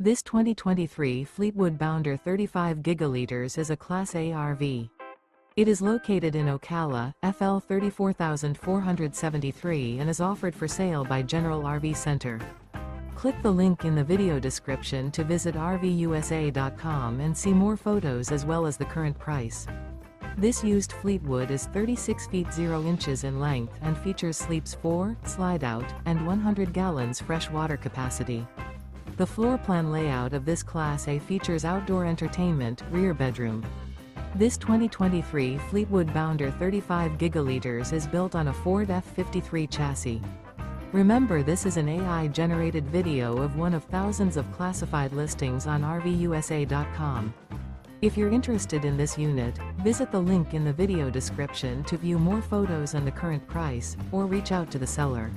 This 2023 Fleetwood Bounder 35 gigaliters is a Class A RV. It is located in Ocala, FL 34473 and is offered for sale by General RV Center. Click the link in the video description to visit RVUSA.com and see more photos as well as the current price. This used Fleetwood is 36 feet 0 inches in length and features sleeps 4, Slideout, and 100 gallons fresh water capacity. The floor plan layout of this Class A features outdoor entertainment, rear bedroom. This 2023 Fleetwood Bounder 35 gigaliters is built on a Ford F-53 chassis. Remember, this is an AI-generated video of one of thousands of classified listings on RVUSA.com. If you're interested in this unit, visit the link in the video description to view more photos and the current price, or reach out to the seller.